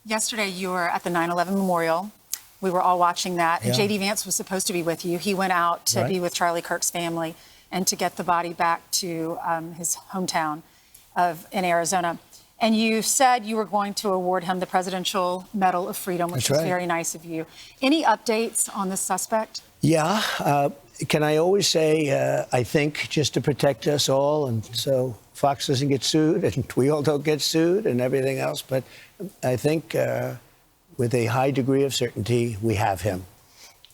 Yesterday, you were at the 9/11 memorial. We were all watching that. And J.D. Vance was supposed to be with you. He went out to be with Charlie Kirk's family and to get the body back to his hometown in Arizona. And you said you were going to award him the Presidential Medal of Freedom, which was very nice of you. Any updates on this suspect? Yeah. Can I always say, I think, just to protect us all, and so Fox doesn't get sued, and we all don't get sued, and everything else. But I think with a high degree of certainty, we have him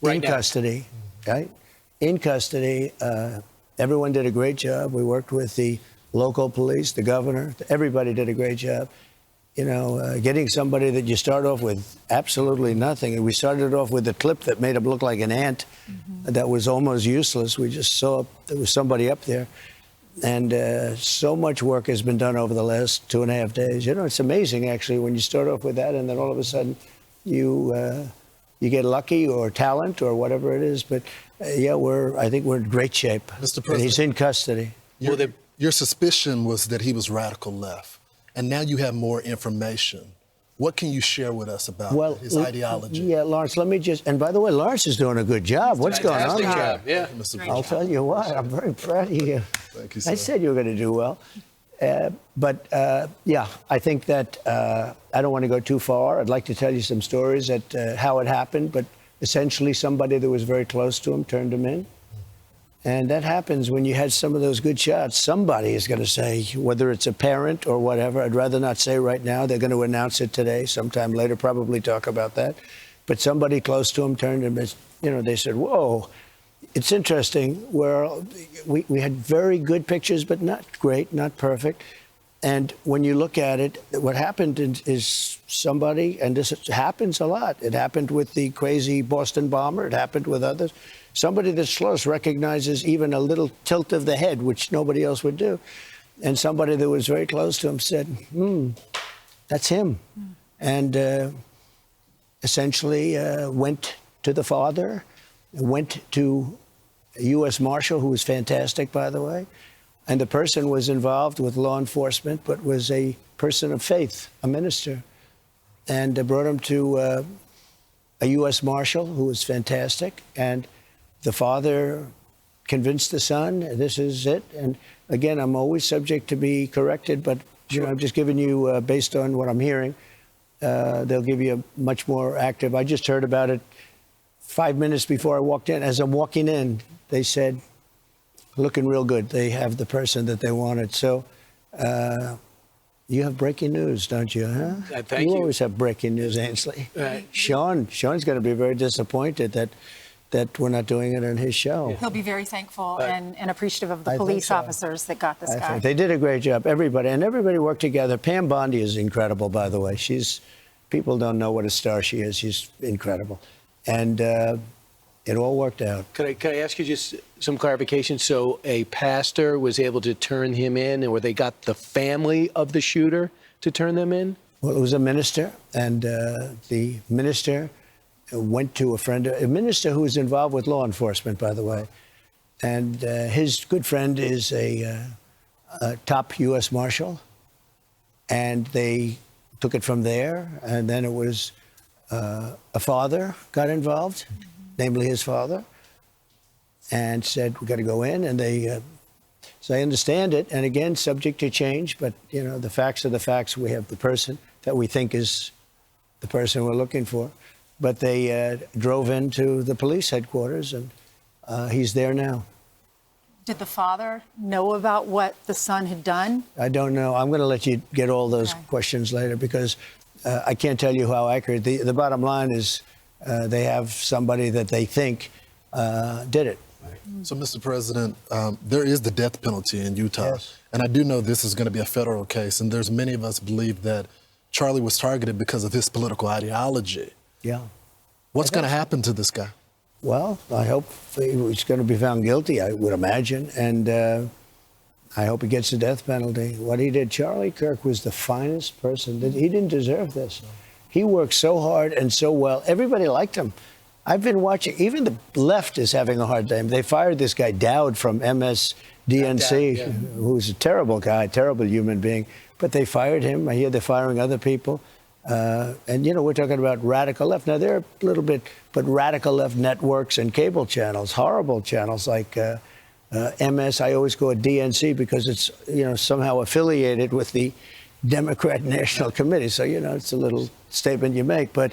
in custody, right? In custody. Everyone did a great job. We worked with the local police, the governor. Everybody did a great job. You know, getting somebody that you start off with absolutely nothing. And we started off with a clip that made him look like an ant that was almost useless. We just saw there was somebody up there. And so much work has been done over the last 2.5 days. You know, it's amazing, actually, when you start off with that and then all of a sudden you get lucky or talent or whatever it is. But, yeah, I think we're in great shape. Mr. President, and he's in custody. Your suspicion was that he was radical left. And now you have more information. What can you share with us about his ideology? Yeah, Lawrence, let me just, and by the way, Lawrence is doing a good job. What's going on? Job. Yeah. I'll tell you what, I'm very proud of you. Thank you, sir. I said you were going to do well. Yeah, I think that I don't want to go too far. I'd like to tell you some stories at how it happened, but essentially somebody that was very close to him turned him in. And that happens when you had some of those good shots. Somebody is going to say, whether it's a parent or whatever, I'd rather not say right now. They're going to announce it today, sometime later, probably talk about that. But somebody close to him turned him, you know, they said, whoa. It's interesting where we had very good pictures, but not great, not perfect. And when you look at it, what happened is somebody, and this happens a lot. It happened with the crazy Boston bomber. It happened with others. Somebody that's close recognizes even a little tilt of the head, which nobody else would do. And somebody that was very close to him said, that's him. And essentially went to the father, went to a U.S. Marshal, who was fantastic, by the way. And the person was involved with law enforcement, but was a person of faith, a minister. And brought him to a U.S. Marshal, who was fantastic. And the father convinced the son, this is it. And again, I'm always subject to be corrected, but you know, I'm just giving you, based on what I'm hearing, they'll give you a much more active. I just heard about it 5 minutes before I walked in. As I'm walking in, they said, looking real good. They have the person that they wanted. So you have breaking news, don't you, huh? Thank you. You always have breaking news, Ainsley. Sean's going to be very disappointed that we're not doing it on his show. He'll be very thankful and appreciative of the police officers that got this guy. They did a great job, everybody worked together. Pam Bondi is incredible, by the way. People don't know what a star she is. She's incredible. And it all worked out. Could I ask you just some clarification? So a pastor was able to turn him in, or they got the family of the shooter to turn them in? Well, it was a minister, and the minister went to a minister who was involved with law enforcement, by the way. And his good friend is a top U.S. Marshal. And they took it from there. And then it was a father got involved, namely his father, and said, we got to go in. And they, so I understand it. And again, subject to change. But, you know, the facts are the facts. We have the person that we think is the person we're looking for. But they drove into the police headquarters, and he's there now. Did the father know about what the son had done? I don't know. I'm going to let you get all those questions later, because I can't tell you how accurate. The bottom line is they have somebody that they think did it. So, Mr. President, there is the death penalty in Utah. Yes. And I do know this is going to be a federal case, and there's many of us believe that Charlie was targeted because of his political ideology. Yeah. What's going to happen to this guy? Well, I hope he's going to be found guilty, I would imagine. And I hope he gets the death penalty. What he did, Charlie Kirk was the finest person. He didn't deserve this. He worked so hard and so well. Everybody liked him. I've been watching. Even the left is having a hard time. They fired this guy, Dowd, from MSDNC, who's a terrible guy, terrible human being. But they fired him. I hear they're firing other people. And, we're talking about radical left. Now, there are a little bit, but radical left networks and cable channels, horrible channels like MS. I always go at DNC because it's, somehow affiliated with the Democrat National Committee. So, it's a little statement you make. But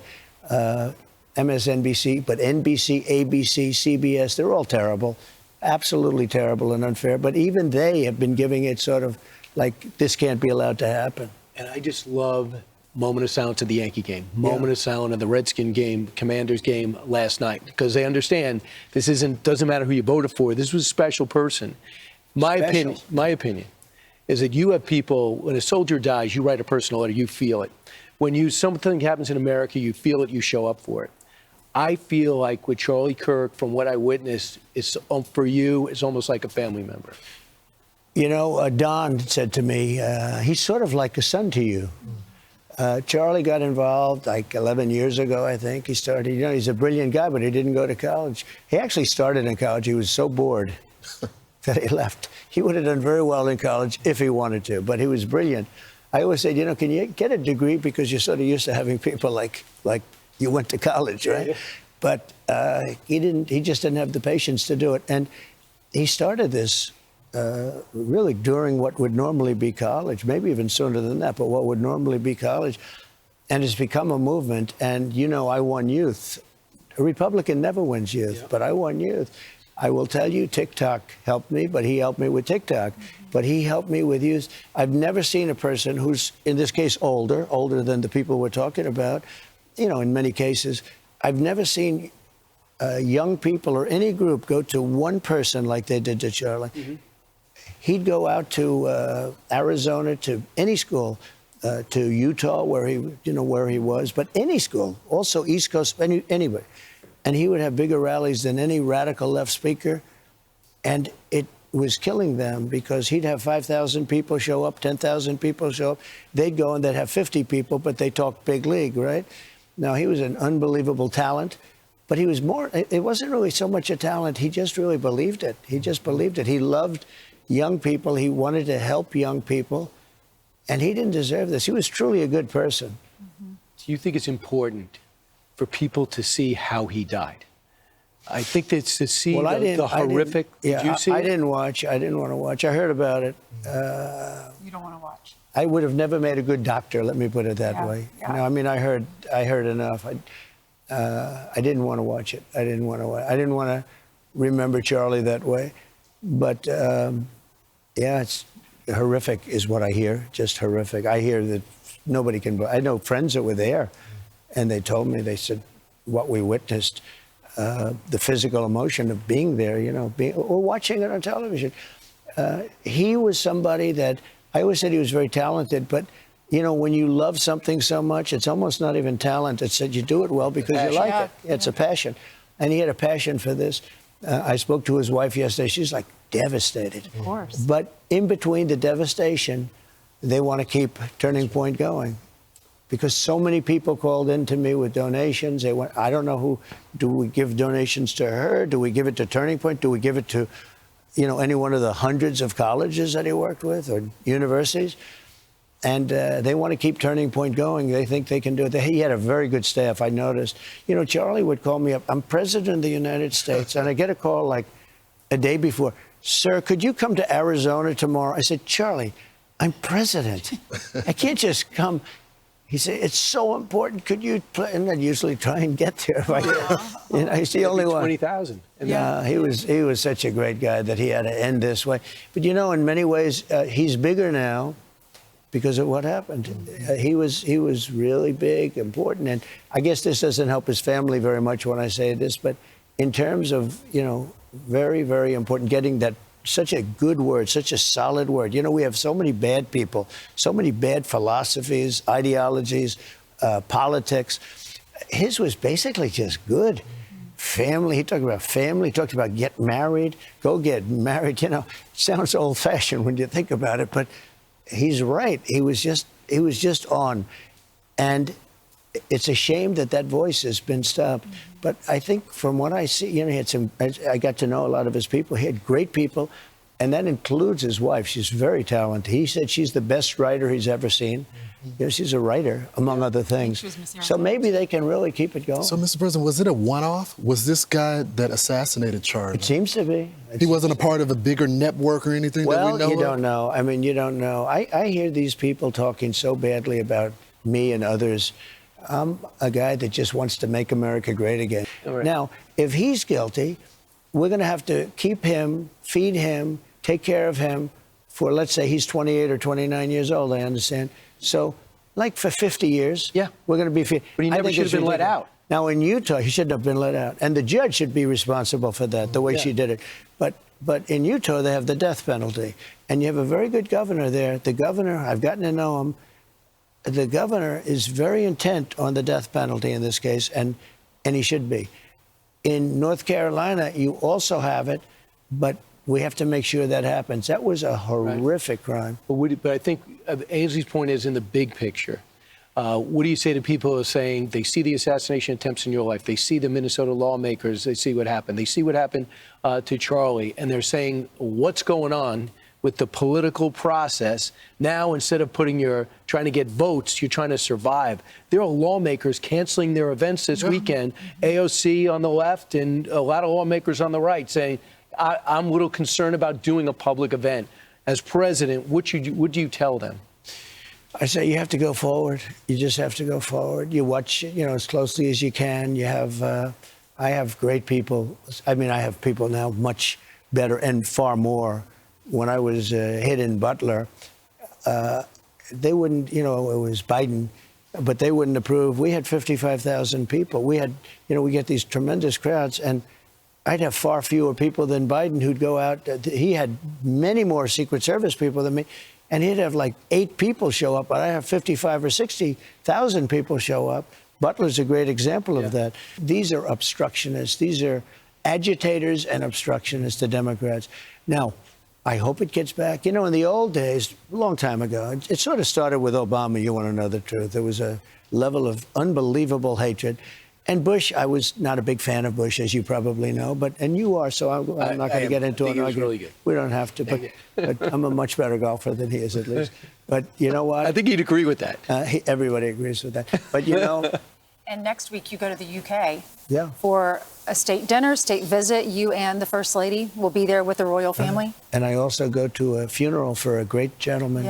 MSNBC, but NBC, ABC, CBS, they're all terrible, absolutely terrible and unfair. But even they have been giving it sort of like this can't be allowed to happen. And I just love moment of silence at the Yankee game, moment of silence at the Redskin game, Commanders game last night, because they understand this doesn't matter who you voted for. This was a special person. My opinion is that you have people, when a soldier dies, you write a personal letter, you feel it. When something happens in America, you feel it, you show up for it. I feel like with Charlie Kirk, from what I witnessed, for you, it's almost like a family member. Don said to me, he's sort of like a son to you. Charlie got involved like 11 years ago, I think. He started, he's a brilliant guy, but he didn't go to college. He actually started in college. He was so bored that he left. He would have done very well in college if he wanted to, but he was brilliant. I always said, can you get a degree because you're sort of used to having people like you went to college, right? Yeah. But he just didn't have the patience to do it. And he started this really during what would normally be college, maybe even sooner than that, but what would normally be college. And it's become a movement. And, I won youth. A Republican never wins youth, but I won youth. I will tell you, TikTok helped me, but he helped me with TikTok. But he helped me with youth. I've never seen a person who's, in this case, older than the people we're talking about, in many cases. I've never seen young people or any group go to one person like they did to Charlie. Mm-hmm. He'd go out to Arizona, to any school, to Utah, where he was, but any school, also East Coast, anywhere. And he would have bigger rallies than any radical left speaker. And it was killing them because he'd have 5,000 people show up, 10,000 people show up. They'd go and they'd have 50 people, but they talked big league, right? Now, he was an unbelievable talent, but he was it wasn't really so much a talent. He just really believed it. He just believed it. He loved young people. He wanted to help young people. And he didn't deserve this. He was truly a good person. Mm-hmm. Do you think it's important for people to see how he died? I think that's to see the horrific. Did you see I didn't watch. I didn't want to watch. I heard about it. You don't want to watch. I would have never made a good doctor. Let me put it that way. Yeah. I heard enough. I didn't want to watch it. I didn't want to remember Charlie that way. But it's horrific, is what I hear. Just horrific. I hear that nobody can. I know friends that were there, and they told me. They said what we witnessed. The physical emotion of being there, or watching it on television. He was somebody that I always said he was very talented, but when you love something so much, it's almost not even talent. It's that you do it well because you like it. It's a passion. And he had a passion for this. I spoke to his wife yesterday. She's like devastated. Of course. But in between the devastation, they want to keep Turning Point going. Because so many people called in to me with donations. They went, I don't know who. Do we give donations to her? Do we give it to Turning Point? Do we give it to, any one of the hundreds of colleges that he worked with or universities? And they want to keep Turning Point going. They think they can do it. He had a very good staff, I noticed. Charlie would call me up. I'm president of the United States. And I get a call like a day before. Sir, could you come to Arizona tomorrow? I said, Charlie, I'm president. I can't just come. He said, it's so important. Could you play? And I'd usually try and get there. He's the only one. 20,000. He was such a great guy that he had to end this way. But, in many ways, he's bigger now because of what happened. He was really big, important. And I guess this doesn't help his family very much when I say this. But in terms of, very, very important, getting that such a good word, such a solid word. We have so many bad people, so many bad philosophies, ideologies, politics. His was basically just good. Family, he talked about family, he talked about get married, go get married. It sounds old-fashioned when you think about it, but he's right. He was just on. And it's a shame that voice has been stopped. But I think from what I see, I got to know a lot of his people. He had great people. And that includes his wife. She's very talented. He said she's the best writer he's ever seen. You know, she's a writer, among other things. So maybe they can really keep it going. So, Mr. President, was it a one-off? Was this guy that assassinated Charlie? It seems to be. He wasn't a part of a bigger network or anything that we know you of? don't know. I mean, you don't know. I hear these people talking so badly about me and others. I'm a guy that just wants to make America great again. Right. Now, if he's guilty, we're going to have to keep him, feed him, take care of him for, let's say he's 28 or 29 years old, I understand. So, like for 50 years, yeah, we're going to be feed. But he never should have been let out. Now, in Utah, he shouldn't have been let out. And the judge should be responsible for that, the way she did it. But in Utah, they have the death penalty. And you have a very good governor there. The governor, I've gotten to know him. The governor is very intent on the death penalty in this case, and he should be. In North Carolina, you also have it, but we have to make sure that happens. That was a horrific crime. But I think Ainsley's point is in the big picture. What do you say to people who are saying they see the assassination attempts in your life, they see the Minnesota lawmakers, they see what happened, they see what happened to Charlie, and they're saying, what's going on with the political process? Now, instead of trying to get votes, you're trying to survive. There are lawmakers canceling their events this weekend, AOC on the left and a lot of lawmakers on the right saying, I'm a little concerned about doing a public event. As president, what do you tell them? I say you have to go forward. You just have to go forward. You watch, as closely as you can. You have, I have great people. I mean, I have people now much better and far more. When I was hit in Butler, they wouldn't, it was Biden, but they wouldn't approve. We had 55,000 people. We had, we get these tremendous crowds, and I'd have far fewer people than Biden who'd go out. He had many more Secret Service people than me, and he'd have like 8 people show up, but I have 55 or 60,000 people show up. Butler's a great example of that. These are obstructionists. These are agitators and obstructionists, the Democrats. Now, I hope it gets back. In the old days, a long time ago, it sort of started with Obama, you want to know the truth. There was a level of unbelievable hatred. And Bush, I was not a big fan of Bush, as you probably know, and you are, so I'm not going to get into an argument. Really good. We don't have to, but I'm a much better golfer than he is, at least. But you know what? I think he'd agree with that. Everybody agrees with that. But And next week you go to the UK for a state dinner, state visit. You and the First Lady will be there with the royal family. And I also go to a funeral for a great gentleman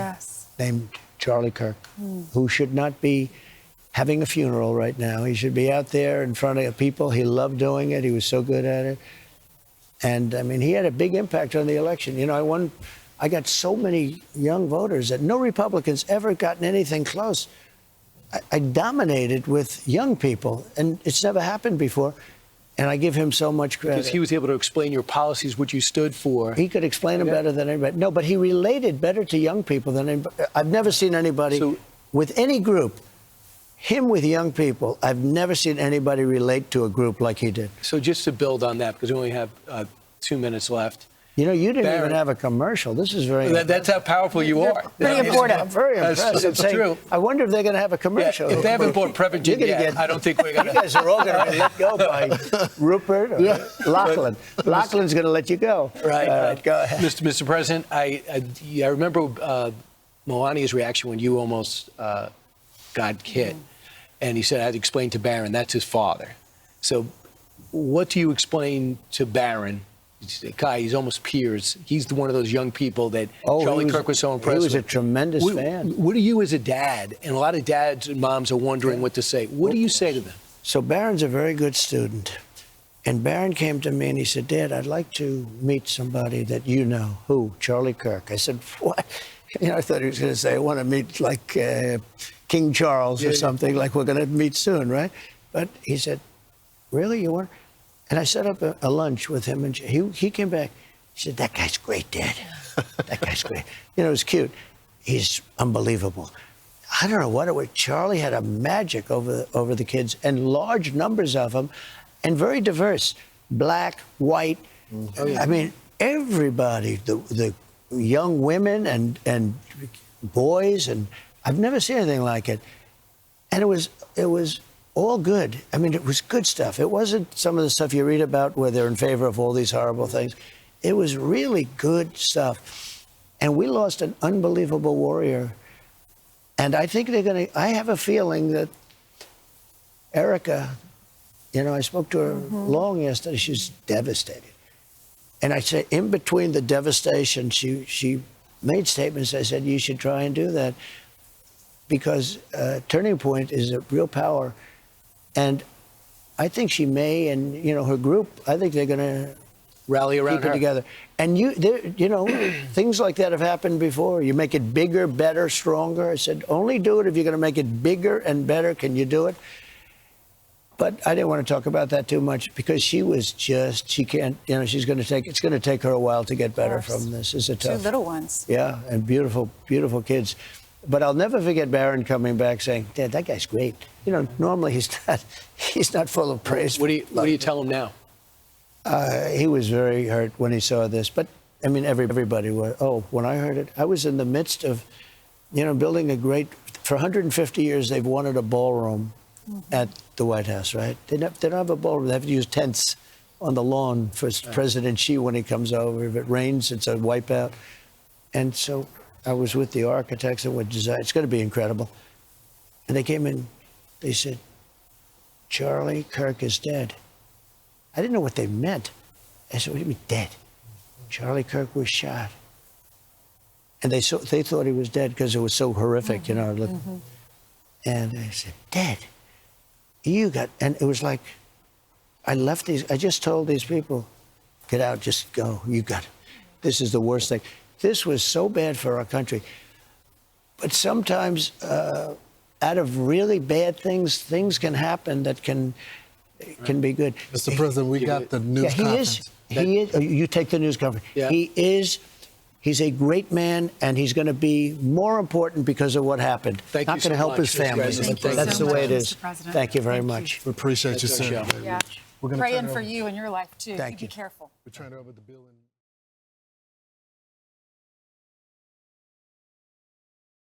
named Charlie Kirk, who should not be having a funeral right now. He should be out there in front of people. He loved doing it. He was so good at it. And, I mean, he had a big impact on the election. I got so many young voters that no Republicans ever gotten anything close. I dominated with young people, and it's never happened before. And I give him so much credit. Because he was able to explain your policies, what you stood for. He could explain them better than anybody. No, but he related better to young people than anybody. I've never seen anybody with any group, him with young people, I've never seen anybody relate to a group like he did. So just to build on that, because we only have 2 minutes left. You didn't even have a commercial. This is very That's how powerful you are. Pretty important. Very impressive. That's true. I wonder if they're going to have a commercial. Yeah, if they haven't bought Prevagen yet, I don't think we're going to. You guys are all going to be let go by Rupert or Lachlan. Lachlan's going to let you go. Right. Go ahead. Mr. President, I remember Melania's reaction when you almost got hit. And he said, I had to explain to Barron, that's his father. So what do you explain to Barron? He's almost peers. He's one of those young people that Charlie Kirk was so impressed with. He was a tremendous fan. What do you as a dad, and a lot of dads and moms are wondering what to say. What do you say to them? So Barron's a very good student. And Barron came to me and he said, Dad, I'd like to meet somebody that you know. Who? Charlie Kirk. I said, what? I thought he was going to say, I want to meet like King Charles or something, like we're going to meet soon, right? But he said, really, you want? And I set up a lunch with him, and he came back. He said, that guy's great, Dad. That guy's great. It was cute. He's unbelievable. I don't know what it was. Charlie had a magic over the kids, and large numbers of them, and very diverse. Black, white. I mean, everybody, the young women and boys, and I've never seen anything like it. And it was all good. I mean, it was good stuff. It wasn't some of the stuff you read about where they're in favor of all these horrible things. it was really good stuff. And we lost an unbelievable warrior. And I think they're going to, I have a feeling that Erica, you know, I spoke to her long yesterday. She's devastated. And I said, in between the devastation, she made statements. I said, you should try and do that because Turning Point is a real power. And I think she may, and, you know, her group, I think they're going to Rally around keep it her. together. And you know, things like that have happened before. You make it bigger, better, stronger. I said, only do it if you're going to make it bigger and better. Can you do it? But I didn't want to talk about that too much because she was just, she can't, you know, she's going to take, it's going to take her a while to get better from this. It's a tough. 2 little ones. Yeah, and beautiful, beautiful kids. But I'll never forget Barron coming back saying, Dad, that guy's great. You know, normally he's not full of praise. What do you tell him now? He was very hurt when he saw this. But, I mean, everybody was. Oh, when I heard it, I was in the midst of, you know, building a great, for 150 years, they've wanted a ballroom at the White House, right? They don't have a ballroom. They have to use tents on the lawn for President Xi when he comes over. If it rains, it's a wipeout. And so I was with the architects and with design. It's going to be incredible. And they came in, they said, Charlie Kirk is dead. I didn't know what they meant. I said, what do you mean dead? Charlie Kirk was shot. And they thought he was dead because it was so horrific, you know. And I said, dead? And it was like, I just told these people, get out, just go, you got it. This is the worst thing. This was so bad for our country. But sometimes out of really bad things, things can happen that can be good. Mr. President, we got the news conference. He is. You take the news conference. Yeah. He's a great man, and he's going to be more important because of what happened. Thank Not you going to so help much, his Mr. family. President. Thank you That's so the way much, it is. Mr. President. Thank you very Thank you. much. We appreciate you, That's our sir. show. Yeah. We're gonna Praying turn it for over. you and your life, too. Thank Be you. careful. We're turning over the bill.